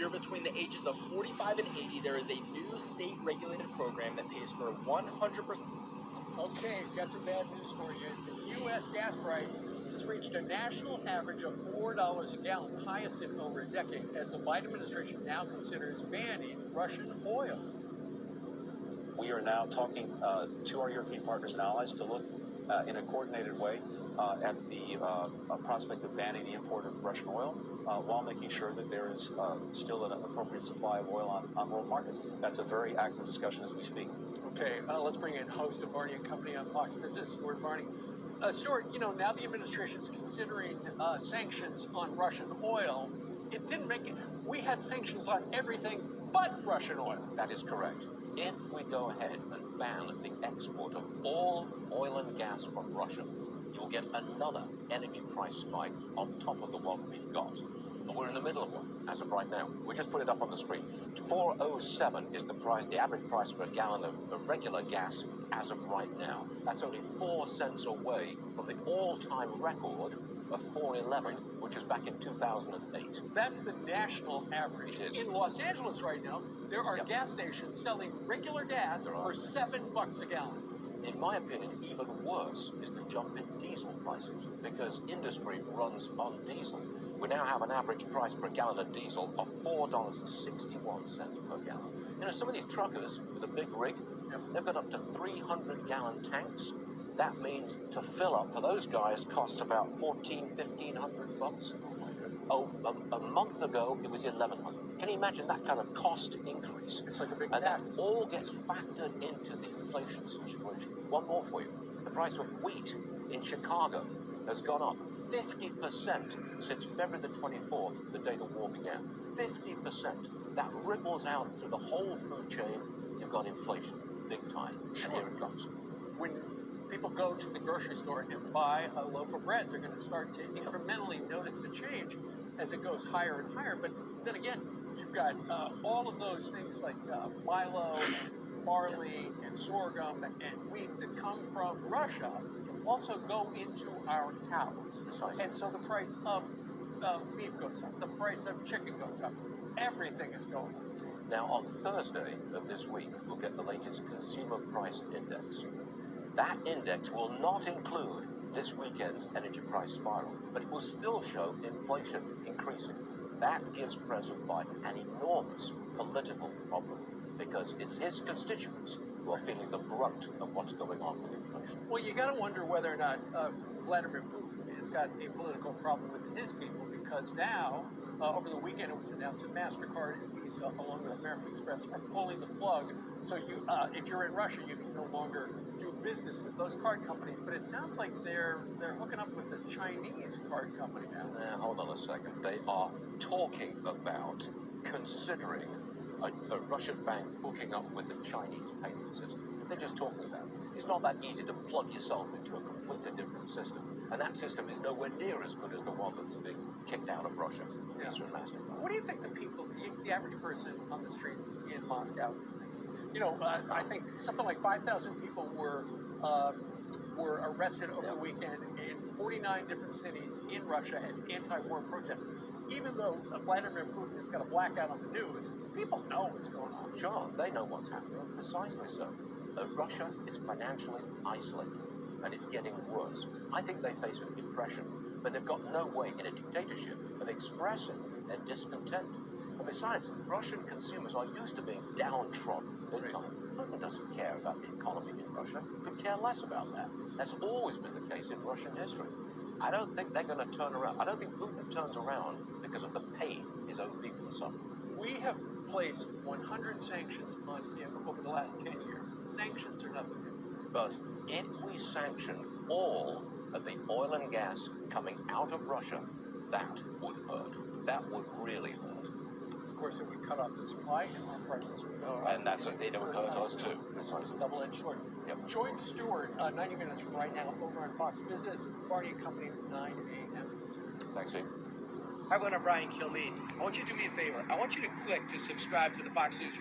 you're between the ages of 45 and 80, there is a new state-regulated program that pays for 100%. Okay, got some bad news for you. The U.S. gas price has reached a national average of $4 a gallon, the highest in over a decade, as the Biden administration now considers banning Russian oil. We are now talking to our European partners and allies to look in a coordinated way at the prospect of banning the import of Russian oil while making sure that there is still an appropriate supply of oil on world markets. That's a very active discussion as we speak. Okay, let's bring in host of Barney and Company on Fox Business, Stuart Barney. Stuart, now the administration's considering sanctions on Russian oil. It didn't make it. We had sanctions on everything but Russian oil. That is correct. If we go ahead and ban the export of all oil and gas from Russia, you'll get another energy price spike on top of the one we've got. And we're in the middle of one as of right now. We just put it up on the screen. 407 is the price, the average price for a gallon of regular gas as of right now. That's only 4 cents away from the all-time record of 411, which is back in 2008. That's the national average. It is. In Los Angeles right now, there are gas stations selling regular gas for $7 a gallon. In my opinion, even worse is the jump in diesel prices, because industry runs on diesel. We now have an average price for a gallon of diesel of $4.61 per gallon. Some of these truckers with a big rig, they've got up to 300-gallon tanks. That means to fill up for those guys costs about $1,500. Oh, a month ago it was $1,100. Can you imagine that kind of cost increase? It's like a big and tax. that all gets factored into the inflation situation. One more for you. The price of wheat in Chicago has gone up 50% since February the 24th, the day the war began. 50%. That ripples out through the whole food chain. You've got inflation, big time. Sure. And here it comes. When people go to the grocery store and buy a loaf of bread, they're going to start to incrementally notice the change as it goes higher and higher. But then again, you've got all of those things like milo and barley and sorghum and wheat that come from Russia also go into our cows. Precisely. And so the price of beef goes up, the price of chicken goes up, everything is going up. Now, on Thursday of this week, we'll get the latest Consumer Price Index. That index will not include this weekend's energy price spiral, but it will still show inflation increasing. That gives President Biden an enormous political problem, because it's his constituents who are feeling the brunt of what's going on with inflation. Well, you got to wonder whether or not Vladimir Putin has got a political problem with his people, because now, over the weekend, it was announced that MasterCard and Visa, along with American Express, are pulling the plug. So you, if you're in Russia, you can no longer do business with those card companies. But it sounds like they're hooking up with the Chinese card company now. Now, hold on a second. They are talking about considering a Russian bank hooking up with the Chinese payment system. They're just talking about it. It's not that easy to plug yourself into a completely different system. And that system is nowhere near as good as the one that's being kicked out of Russia. Visa and MasterCard. What do you think the people, the average person on the streets in Moscow is thinking? I think something like 5,000 people were arrested over the weekend in 49 different cities in Russia at anti-war protests. Even though Vladimir Putin has got a blackout on the news, people know what's going on. Sure, they know what's happening. Precisely so. Russia is financially isolated, and it's getting worse. I think they face a depression, but they've got no way in a dictatorship of expressing their discontent. And besides, Russian consumers are used to being downtrodden big time. Putin doesn't care about the economy in Russia. Could care less about that. That's always been the case in Russian history. I don't think they're going to turn around. I don't think Putin turns around because of the pain his own people are suffering. We have placed 100 sanctions on him over the last 10 years. Sanctions are nothing new. But if we sanction all of the oil and gas coming out of Russia, that would hurt. That would really hurt. Of course, it would cut off the supply and our prices would go up. And that's it. It would hurt us too. Precisely. Double-edged sword. Yep. Join Stuart 90 minutes from right now over on Fox Business, Barney and Company, 9 a.m. Thanks, Steve. Hi, everyone. I'm Brian Kilmeade. I want you to do me a favor. I want you to click to subscribe to the Fox News